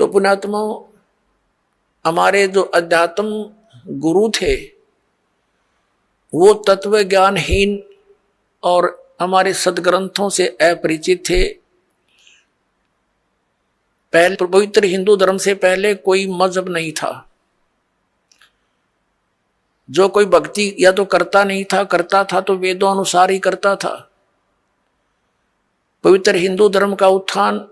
तो पुण्यात्मा, हमारे जो अध्यात्म गुरु थे वो तत्व ज्ञानहीन और हमारे सदग्रंथों से अपरिचित थे। पहले पवित्र हिंदू धर्म से पहले कोई मजहब नहीं था। जो कोई भक्ति या तो करता नहीं था, करता था तो वेदों अनुसार ही करता था। पवित्र हिंदू धर्म का उत्थान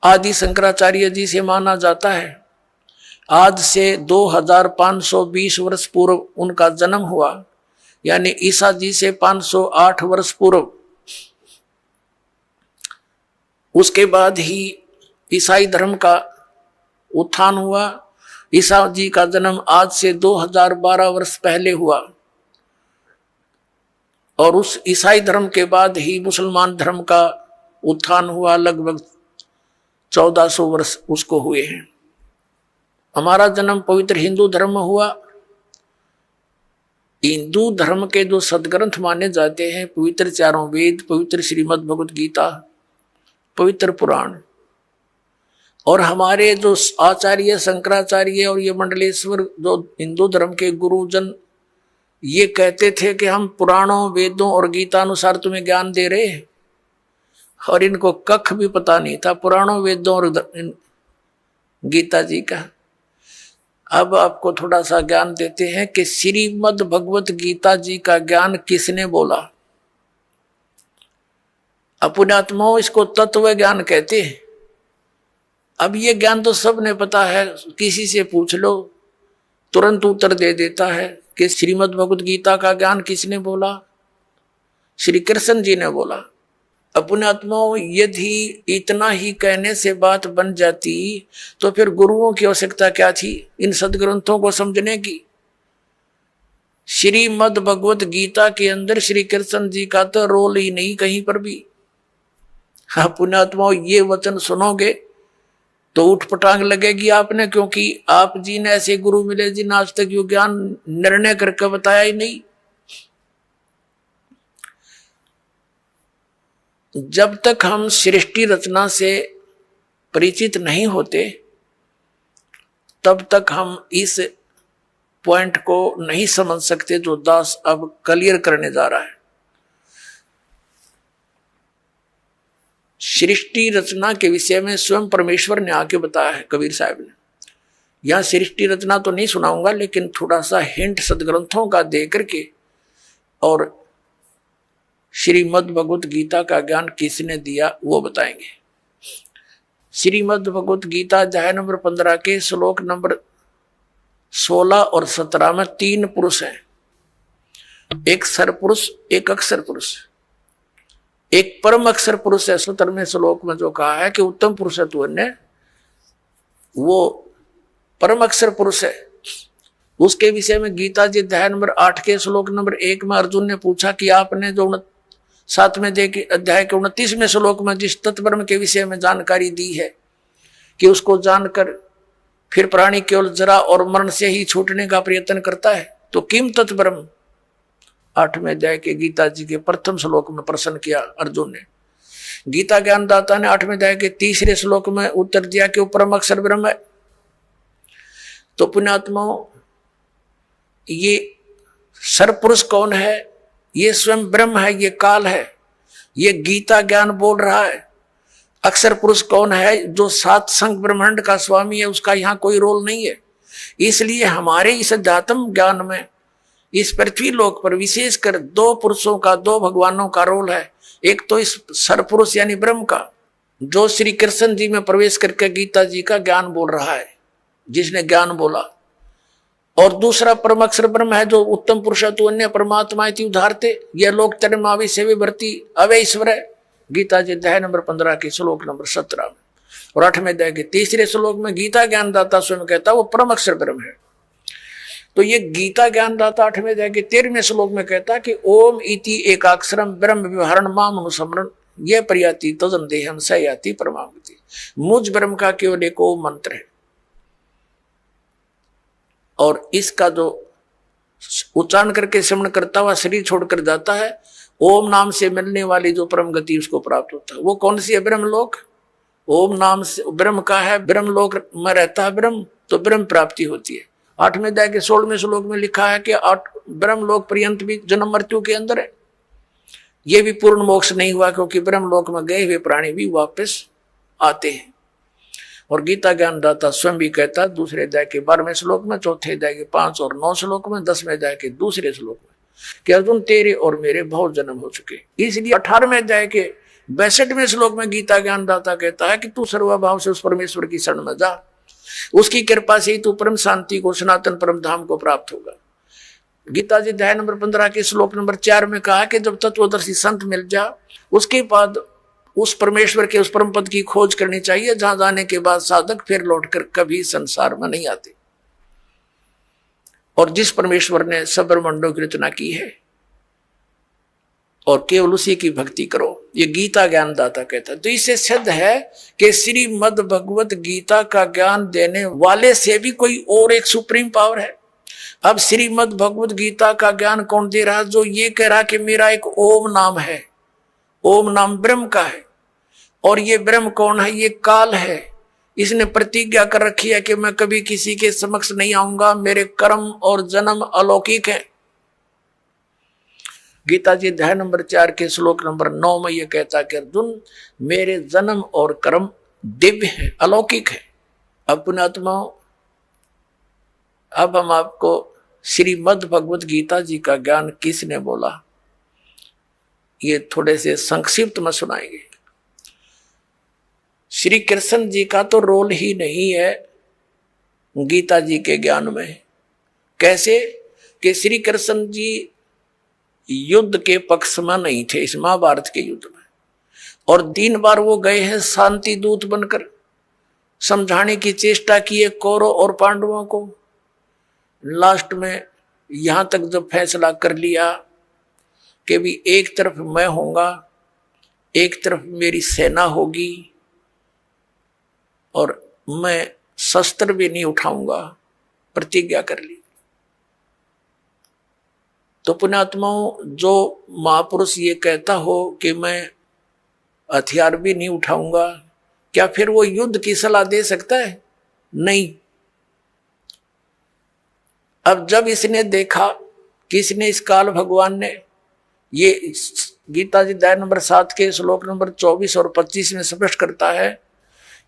आदि शंकराचार्य जी से माना जाता है। आज से 2520 वर्ष पूर्व उनका जन्म हुआ, यानी ईसा जी से 508 वर्ष पूर्व। उसके बाद ही ईसाई धर्म का उत्थान हुआ। ईसा जी का जन्म आज से 2012 वर्ष पहले हुआ और उस ईसाई धर्म के बाद ही मुसलमान धर्म का उत्थान हुआ। लगभग 1400 वर्ष उसको हुए हैं। हमारा जन्म पवित्र हिंदू धर्म में हुआ। हिंदू धर्म के जो सदग्रंथ माने जाते हैं, पवित्र चारों वेद, पवित्र श्रीमद् भगवत गीता, पवित्र पुराण, और हमारे जो आचार्य शंकराचार्य और ये मंडलेश्वर जो हिंदू धर्म के गुरुजन ये कहते थे कि हम पुराणों, वेदों और गीता अनुसार तुम्हें ज्ञान दे रहे हैं, और इनको कख भी पता नहीं था पुराणों, वेदों और गीता जी का। अब आपको थोड़ा सा ज्ञान देते हैं कि श्रीमद् भगवत गीता जी का ज्ञान किसने बोला। पुण्यात्माओं, इसको तत्व ज्ञान कहते हैं। अब ये ज्ञान तो सबने पता है, किसी से पूछ लो तुरंत उत्तर दे देता है कि श्रीमद् भगवत गीता का ज्ञान किसने बोला? श्री कृष्ण जी ने बोला। पुण्यात्माओं, यदि इतना ही कहने से बात बन जाती तो फिर गुरुओं की आवश्यकता क्या थी इन सदग्रंथों को समझने की? श्रीमद् भगवत गीता के अंदर श्री कृष्ण जी का तो रोल ही नहीं कहीं पर भी। हाँ पुण्यात्माओं, ये वचन सुनोगे तो उठ पटांग लगेगी आपने, क्योंकि आप जी ने ऐसे गुरु मिले जिन आज तक यो ज्ञान निर्णय करके बताया ही नहीं। जब तक हम सृष्टि रचना से परिचित नहीं होते तब तक हम इस पॉइंट को नहीं समझ सकते जो दास अब क्लियर करने जा रहा है। सृष्टि रचना के विषय में स्वयं परमेश्वर ने आके बताया है कबीर साहब ने। यहां सृष्टि रचना तो नहीं सुनाऊंगा, लेकिन थोड़ा सा हिंट सदग्रंथों का दे करके और श्रीमद् भगवत गीता का ज्ञान किसने दिया वो बताएंगे। श्रीमद् भगवत गीता अध्याय नंबर 15 के श्लोक नंबर 16 और 17 में 3 पुरुष हैं, एक सर पुरुष, एक अक्षर पुरुष, एक परम अक्षर पुरुष है। 17वें श्लोक में जो कहा है कि उत्तम पुरुष है, तू ने वो परम अक्षर पुरुष है। उसके विषय में गीता जी अध्याय नंबर 8 के श्लोक नंबर 1 में अर्जुन ने पूछा कि आपने जो 7वें अध्याय के 29वें श्लोक में जिस तत्ब्रह्म के विषय में जानकारी दी है कि उसको जानकर फिर प्राणी केवल जरा और मरण से ही छूटने का प्रयत्न करता है, तो किम तत्ब्रह्म 8वें अध्याय के गीता जी के प्रथम श्लोक में प्रश्न किया अर्जुन ने। गीता ज्ञानदाता ने 8वें अध्याय के 3रे श्लोक में उत्तर दिया कि वो परम अक्षर ब्रह्म है। तो पुण्यात्माओं, ये सरपुरुष कौन है? ये स्वयं ब्रह्म है, ये काल है, ये गीता ज्ञान बोल रहा है। अक्षर पुरुष कौन है? जो 7 संघ ब्रह्मांड का स्वामी है, उसका यहाँ कोई रोल नहीं है। इसलिए हमारे इस अध्यात्म ज्ञान में इस पृथ्वी लोक पर विशेषकर 2 पुरुषों का, 2 भगवानों का रोल है। एक तो इस सरपुरुष यानी ब्रह्म का, जो श्री कृष्ण जी में प्रवेश करके गीता जी का ज्ञान बोल रहा है, जिसने ज्ञान बोला, और दूसरा परम अक्षर ब्रह्म है जो उत्तम पुरुष है, तो अन्य परमात्मा उदारते यह लोक तरमावि से विभर्ती अवे ईश्वर है। गीता जी अध्याय नंबर 15 के श्लोक नंबर 17 में, और 8वें अध्याय के 3रे श्लोक में गीता ज्ञानदाता स्वयं कहता वो परम अक्षर ब्रह्म है। तो ये गीता ज्ञानदाता 8वें अध्याय के 13वें श्लोक में कहता कि ओम इति एकाक्षरम ब्रह्म व्यवहारण माम अनुसमरण यह प्रयाति तजन देहम स याति परमागति। मुझ ब्रह्म का केवल एक ओम मंत्र है, और इसका जो उच्चारण करके श्रवण करता हुआ शरीर छोड़कर जाता है, ओम नाम से मिलने वाली जो परम गति उसको प्राप्त होता है। वो कौन सी है? ब्रह्मलोक। ओम नाम से ब्रह्म का है, ब्रह्म लोक में रहता है ब्रह्म, तो ब्रह्म प्राप्ति होती है। 8वें अध्याय के 16वें श्लोक में लिखा है कि ब्रह्म लोक पर्यंत भी जन्म मृत्यु के अंदर है। ये भी पूर्ण मोक्ष नहीं हुआ, क्योंकि ब्रह्म लोक में गए हुए प्राणी भी वापस आते हैं। और गीता ज्ञानदाता स्वयं भी कहता है 2 अध्याय के 12वें श्लोक में, 4 अध्याय के 5 और 9 श्लोक में, 10वें अध्याय के 2 श्लोक में कि अर्जुन तेरे और मेरे बहुत जन्म हो चुके। इसलिए 18वें अध्याय के 62वें श्लोक में गीता ज्ञानदाता कहता है कि तू सर्वभाव से उस परमेश्वर की शरण में जा, उसकी कृपा से ही तू परम शांति को, सनातन परम धाम को प्राप्त होगा। गीता जी अध्याय नंबर 15 के श्लोक नंबर 4 में कहा कि जब तत्वदर्शी संत मिल जा, उसके बाद उस परमेश्वर के उस परम पद की खोज करनी चाहिए, जहां जाने के बाद साधक फिर लौटकर कभी संसार में नहीं आते। और जिस परमेश्वर ने सब ब्रह्मांडों की रचना की है, और केवल उसी की भक्ति करो, ये गीता ज्ञानदाता कहता है। तो इससे सिद्ध है कि श्रीमद् भगवत गीता का ज्ञान देने वाले से भी कोई और एक सुप्रीम पावर है। अब श्रीमद् भगवत गीता का ज्ञान कौन दे रहा? जो ये कह रहा कि मेरा एक ओम नाम है, ओम नाम ब्रह्म का है, और ये ब्रह्म कौन है? ये काल है। इसने प्रतिज्ञा कर रखी है कि मैं कभी किसी के समक्ष नहीं आऊंगा, मेरे कर्म और जन्म अलौकिक है। गीता जी अध्याय नंबर 4 के श्लोक नंबर 9 में यह कहता है कि अर्जुन मेरे जन्म और कर्म दिव्य है, अलौकिक है। अब पुण्यात्माओं, अब हम आपको श्रीमद् भगवत गीता जी का ज्ञान किसने बोला, ये थोड़े से संक्षिप्त में सुनाएंगे। श्री कृष्ण जी का तो रोल ही नहीं है गीता जी के ज्ञान में। कैसे कि श्री कृष्ण जी युद्ध के पक्ष में नहीं थे इस महाभारत के युद्ध में, और 3 बार वो गए हैं शांति दूत बनकर, समझाने की चेष्टा की है कौरव और पांडवों को। लास्ट में यहां तक जब फैसला कर लिया कि भी एक तरफ मैं होऊंगा, एक तरफ मेरी सेना होगी, और मैं शस्त्र भी नहीं उठाऊंगा, प्रतिज्ञा कर ली। तो पुण्यात्माओं, जो महापुरुष ये कहता हो कि मैं हथियार भी नहीं उठाऊंगा, क्या फिर वो युद्ध की सलाह दे सकता है? नहीं। अब जब इसने देखा, किसने? इस काल भगवान ने। ये गीता जी अध्याय नंबर 7 के श्लोक नंबर 24 और 25 में स्पष्ट करता है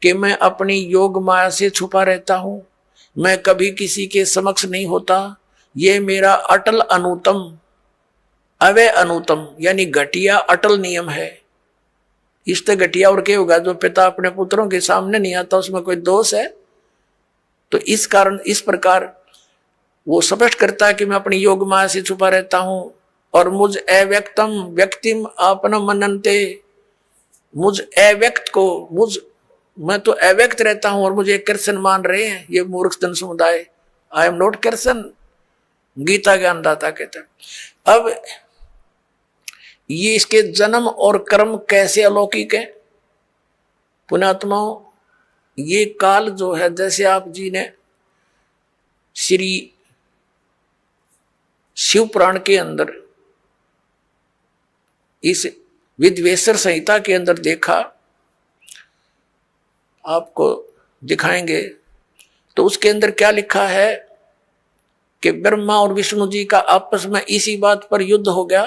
कि मैं अपनी योग माया से छुपा रहता हूं, मैं कभी किसी के समक्ष नहीं होता। ये मेरा अटल अनुतम, अवय अनुतम यानी घटिया अटल नियम है। इससे घटिया और क्या होगा? जो पिता अपने पुत्रों के सामने नहीं आता, उसमें कोई दोष है? तो इस कारण इस प्रकार वो स्पष्ट करता है कि मैं अपनी योग माया से छुपा रहता हूं, और मुझ अव्यक्तम व्यक्तिम आपन मनन्ते, मुझ अव्यक्त को मैं तो अव्यक्त रहता हूं और मुझे कृष्ण मान रहे हैं ये मूर्ख जन समुदाय। I am not Krishna, Gita ज्ञानदाता कहता है। अब ये इसके जन्म और कर्म कैसे अलौकिक है? पुण्यात्माओं, ये काल जो है, जैसे आप जी ने श्री शिव पुराण के अंदर इस विद्वेश्वर संहिता के अंदर देखा, आपको दिखाएंगे, तो उसके अंदर क्या लिखा है कि ब्रह्मा और विष्णु जी का आपस में इसी बात पर युद्ध हो गया।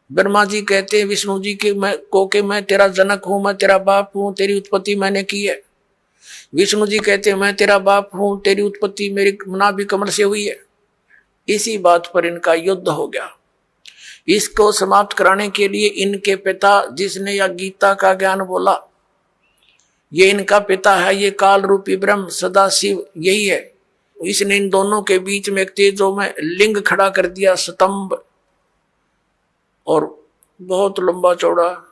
ब्रह्मा जी कहते हैं विष्णु जी के मैं तेरा जनक हूं, मैं तेरा बाप हूं, तेरी उत्पत्ति मैंने की है। विष्णु जी कहते हैं मैं तेरा बाप हूं, तेरी उत्पत्ति मेरी नाभि कमल से हुई है। इसी बात पर इनका युद्ध हो गया। इसको समाप्त कराने के लिए इनके पिता, जिसने यह गीता का ज्ञान बोला, ये इनका पिता है, ये काल रूपी ब्रह्म सदा शिव यही है। इसने इन दोनों के बीच में एक तेजो में लिंग खड़ा कर दिया, स्तंभ, और बहुत लंबा चौड़ा,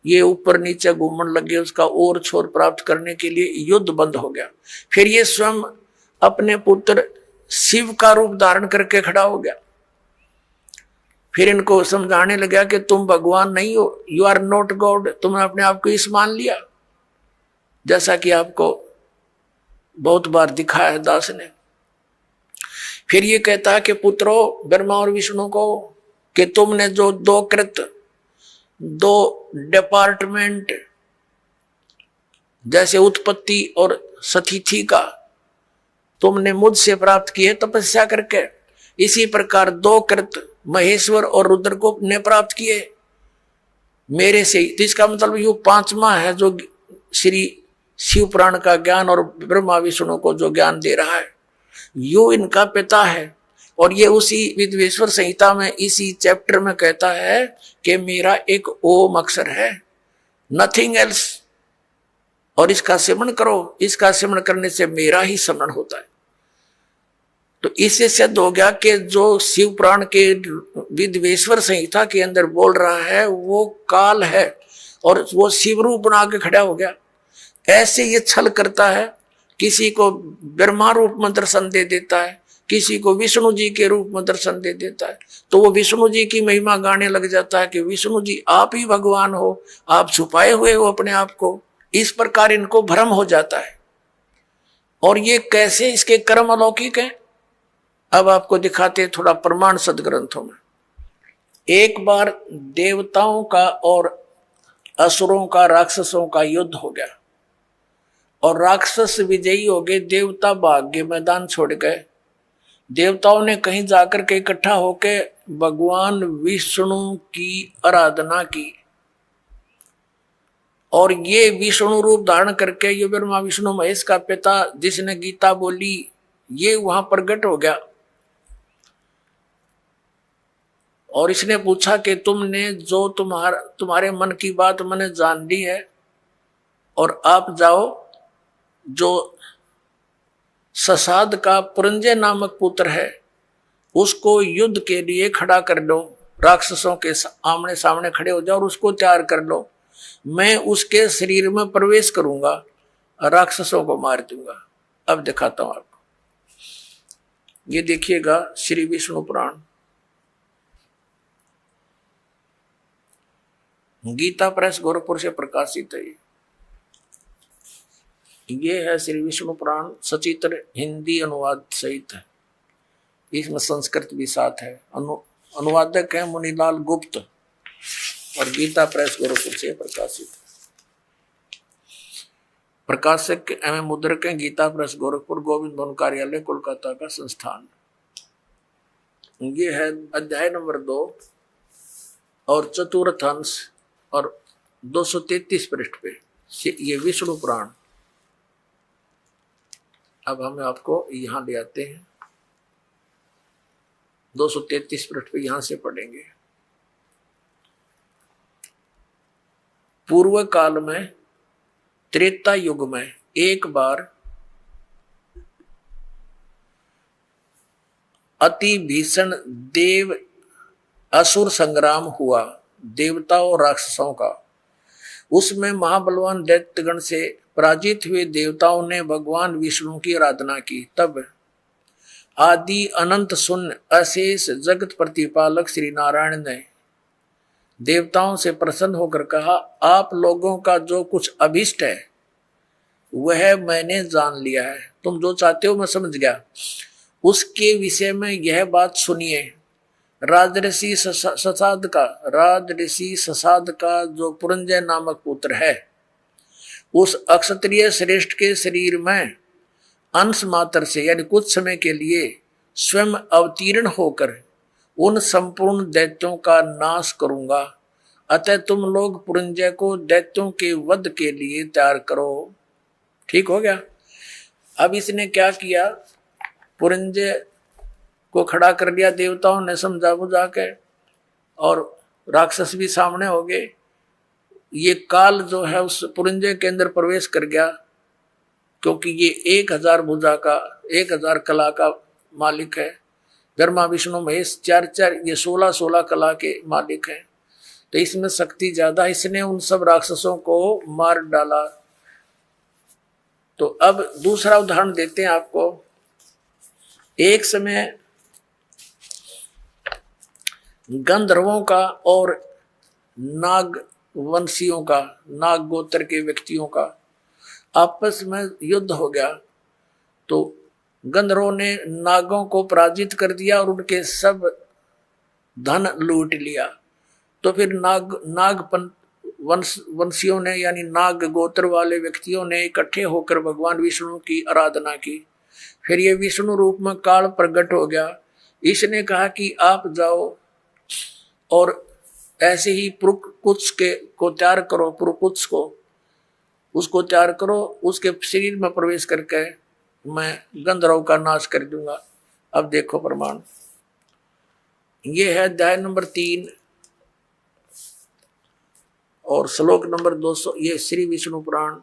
ये ऊपर नीचे घूमने लगे। उसका और छोर प्राप्त करने के लिए युद्ध बंद हो गया। फिर ये स्वयं अपने पुत्र शिव का रूप धारण करके खड़ा हो गया। फिर इनको समझाने लगा कि तुम भगवान नहीं हो, यू आर नॉट गॉड, तुमने अपने आप को इस मान लिया, जैसा कि आपको बहुत बार दिखाया है दास ने। फिर ये कहता है कि पुत्रों, ब्रह्मा और विष्णु को, कि तुमने जो 2 डिपार्टमेंट जैसे उत्पत्ति और सतिथि का तुमने मुझसे प्राप्त किए तपस्या करके, इसी प्रकार दो कृत महेश्वर और रुद्र को ने प्राप्त किए मेरे से। तो इसका मतलब ये पांचवा है जो श्री शिव पुराण का ज्ञान और ब्रह्मा विष्णु को जो ज्ञान दे रहा है, यो इनका पिता है। और ये उसी विद्वेश्वर संहिता में इसी चैप्टर में कहता है कि मेरा एक ओम अक्षर है, नथिंग एल्स, और इसका सिमरण करो, इसका सिमरण करने से मेरा ही स्मरण होता है। तो इससे सिद्ध हो गया कि जो शिव पुराण के विद्वेश्वर संहिता के अंदर बोल रहा है वो काल है और वो शिव रूप बना के खड़ा हो गया। ऐसे ये छल करता है, किसी को ब्रह्मा रूप में दर्शन दे देता है, किसी को विष्णु जी के रूप में दर्शन दे देता है, तो वो विष्णु जी की महिमा गाने लग जाता है कि विष्णु जी आप ही भगवान हो, आप छुपाए हुए हो अपने आप को। इस प्रकार इनको भ्रम हो जाता है। और ये कैसे इसके कर्म अलौकिक हैं, अब आपको दिखाते हैं थोड़ा प्रमाण सदग्रंथों में। एक बार देवताओं का और असुरों का, राक्षसों का युद्ध हो गया और राक्षस विजयी हो गए, देवता भाग गए, मैदान छोड़ गए। देवताओं ने कहीं जाकर के इकट्ठा होकर भगवान विष्णु की आराधना की और ये विष्णु रूप धारण करके ये ब्रह्मा विष्णु महेश का पिता जिसने गीता बोली ये वहां प्रकट हो गया। और इसने पूछा कि तुमने जो तुम्हारे मन की बात मैंने जान ली है और आप जाओ, जो ससाद का पुरंजय नामक पुत्र है उसको युद्ध के लिए खड़ा कर लो, राक्षसों के आमने सामने खड़े हो जाओ और उसको तैयार कर लो। मैं उसके शरीर में प्रवेश करूंगा, राक्षसों को मार दूंगा। अब दिखाता हूं आपको, ये देखिएगा श्री विष्णु पुराण, गीता प्रेस गोरखपुर से प्रकाशित है। ये है श्री विष्णु पुराण, सचित्र हिंदी अनुवाद सहित है, इसमें संस्कृत भी साथ है। अनुवादक है मुनीलाल गुप्त और गीता प्रेस गोरखपुर से प्रकाशित। प्रकाशक एवं मुद्रक है गीता प्रेस गोरखपुर, गोविंद भवन कार्यालय कोलकाता का संस्थान। ये है अध्याय नंबर 2 और चतुर्थ अंश और 233 पृष्ठ पे ये विष्णु पुराण। अब हम आपको यहां ले आते हैं, 233 पृष्ठ पे यहां से पढ़ेंगे। पूर्व काल में त्रेता युग में एक बार अति भीषण देव असुर संग्राम हुआ, देवताओं और राक्षसों का। उसमें महाबलवान दैत्यगण से पराजित हुए देवताओं ने भगवान विष्णु की आराधना की। तब आदि अनंत शून्य अशेष जगत प्रतिपालक श्री नारायण ने देवताओं से प्रसन्न होकर कहा, आप लोगों का जो कुछ अभिष्ट है वह मैंने जान लिया है, तुम जो चाहते हो मैं समझ गया। उसके विषय में यह बात सुनिए। राजऋषि ससाद का जो पुरंजय नामक पुत्र है, उस अक्षत्रिय श्रेष्ठ के शरीर में अंश मात्र से यानी कुछ समय के लिए स्वयं अवतीर्ण होकर उन संपूर्ण दैत्यों का नाश करूंगा। अतः तुम लोग पुरंजय को दैत्यों के वध के लिए तैयार करो। ठीक हो गया। अब इसने क्या किया, पुरंजय को खड़ा कर लिया, देवताओं ने समझा बुझा के, और राक्षस भी सामने हो गए। ये काल जो है उस पुरंजय के अंदर प्रवेश कर गया, क्योंकि ये 1000 भुजा का 1000 कला का मालिक है। ब्रह्मा विष्णु महेश 4 ये 16 कला के मालिक हैं, तो इसमें शक्ति ज्यादा। इसने उन सब राक्षसों को मार डाला। तो अब दूसरा उदाहरण देते हैं आपको। एक समय गंधर्वों का और नाग वंशियों का, नाग गोत्र के व्यक्तियों का आपस में युद्ध हो गया। तो गंधर्वों ने नागों को पराजित कर दिया और उनके सब धन लूट लिया। तो फिर नाग वंशियों ने यानी नाग गोत्र वाले व्यक्तियों ने इकट्ठे होकर भगवान विष्णु की आराधना की। फिर ये विष्णु रूप में काल प्रकट हो गया। इसने कहा कि आप जाओ और ऐसे ही पुरुकुत्स को तैयार करो, पुरुकुत्स को उसको तैयार करो, उसके शरीर में प्रवेश करके मैं गंधर्व का नाश कर दूंगा। अब देखो प्रमाण, ये है अध्याय नंबर 3 और श्लोक नंबर 200। ये श्री विष्णु पुराण,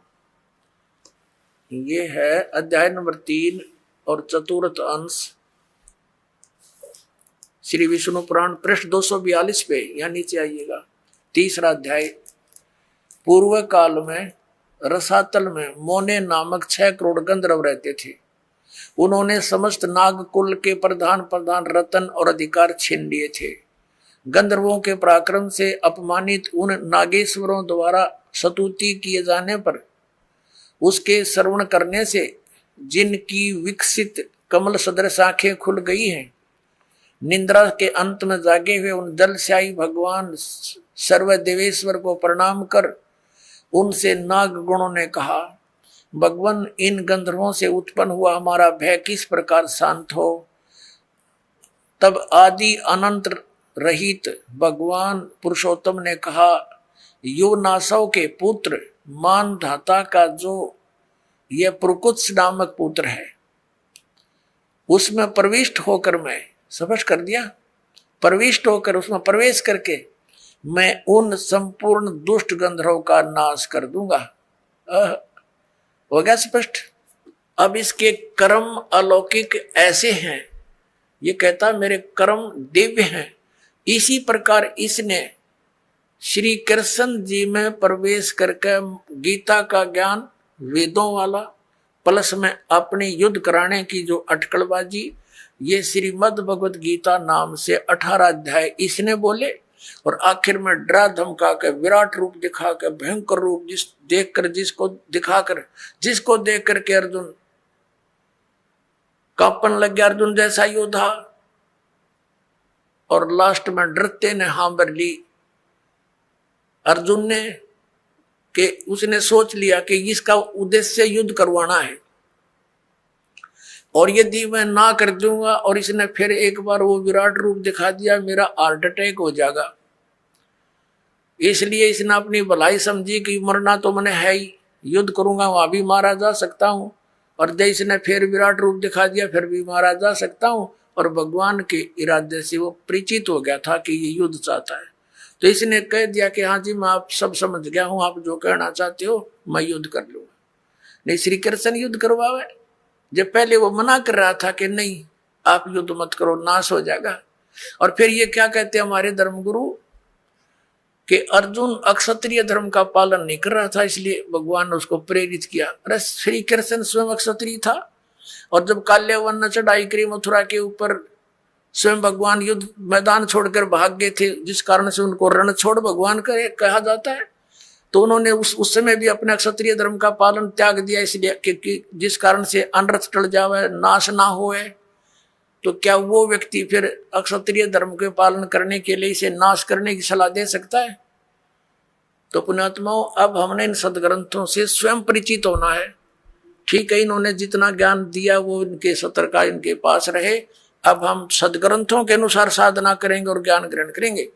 ये है अध्याय नंबर 3 और चतुर्थ अंश श्री विष्णु पुराण, पृष्ठ 242 पे, यहाँ नीचे आइएगा। 3रा अध्याय। पूर्व काल में रसातल में मोने नामक 6 करोड़ गंधर्व रहते थे। उन्होंने समस्त नाग कुल के प्रधान रतन और अधिकार छीन लिए थे। गंधर्वों के पराक्रम से अपमानित उन नागेश्वरों द्वारा स्तुति किए जाने पर उसके श्रवण करने से जिनकी विकसित कमल सदृश आंखें खुल गई हैं, निंद्रा के अंत में जागे हुए उन जलशाही भगवान सर्वदेवेश्वर को प्रणाम कर उनसे नाग गुणों ने कहा, भगवान, इन गंधर्वों से उत्पन्न हुआ हमारा भय किस प्रकार शांत हो। तब आदि अनंत रहित भगवान पुरुषोत्तम ने कहा, युवनासव के पुत्र मानधाता का जो यह पुरुकुत्स नामक पुत्र है, उसमें प्रविष्ट होकर मैं स्पष्ट कर दिया, प्रविष्ट होकर उसमें प्रवेश करके मैं उन संपूर्ण दुष्ट गंधर्वों का नाश कर दूंगा। हो गया स्पष्ट। अब इसके कर्म अलौकिक ऐसे हैं, ये कहता मेरे कर्म दिव्य हैं। इसी प्रकार इसने श्री कृष्ण जी में प्रवेश करके गीता का ज्ञान, वेदों वाला, प्लस में अपनी युद्ध कराने की जो अटकलबाजी, ये श्रीमद् भगवत गीता नाम से 18 अध्याय इसने बोले और आखिर में डरा धमका के विराट रूप दिखा के भयंकर रूप जिसको देख करके अर्जुन कांपन लग गया, अर्जुन जैसा योद्धा, और लास्ट में डरते ने हाँ भर ली अर्जुन ने कि उसने सोच लिया कि इसका उद्देश्य युद्ध करवाना है और यदि मैं ना कर दूंगा और इसने फिर एक बार वो विराट रूप दिखा दिया, मेरा हार्ट अटैक हो जाएगा। इसलिए इसने अपनी भलाई समझी कि मरना तो मैंने है ही, युद्ध करूंगा वहां भी मारा जा सकता हूं, और जब इसने फिर विराट रूप दिखा दिया फिर भी मारा जा सकता हूं, और भगवान के इरादे से वो परिचित हो गया था कि ये युद्ध चाहता है। तो इसने कह दिया कि हाँ जी मैं आप सब समझ गया हूं, आप जो कहना चाहते हो मैं युद्ध कर लूंगा। नहीं, श्री कृष्ण युद्ध करवावे, जब पहले वो मना कर रहा था कि नहीं आप युद्ध मत करो, नाश हो जाएगा। और फिर ये क्या कहते हैं हमारे धर्मगुरु कि अर्जुन अक्षत्रिय धर्म का पालन नहीं कर रहा था, इसलिए भगवान ने उसको प्रेरित किया। अरे श्री कृष्ण स्वयं अक्षत्रिय था, और जब काल्यवन ने चढ़ाई करी मथुरा के ऊपर, स्वयं भगवान युद्ध मैदान छोड़कर भाग गए थे, जिस कारण से उनको रण छोड़ भगवान कहा जाता है। तो उन्होंने उस समय भी अपने क्षत्रिय धर्म का पालन त्याग दिया, इसलिए कि जिस कारण से अनर्थ टल जावे, नाश ना होए। तो क्या वो व्यक्ति फिर अक्षत्रिय धर्म के पालन करने के लिए इसे नाश करने की सलाह दे सकता है? तो पुण्यात्माओं, अब हमने इन सदग्रंथों से स्वयं परिचित होना है। ठीक है, इन्होंने जितना ज्ञान दिया वो इनके सत्र का इनके पास रहे। अब हम सदग्रंथों के अनुसार साधना करेंगे और ज्ञान ग्रहण करेंगे।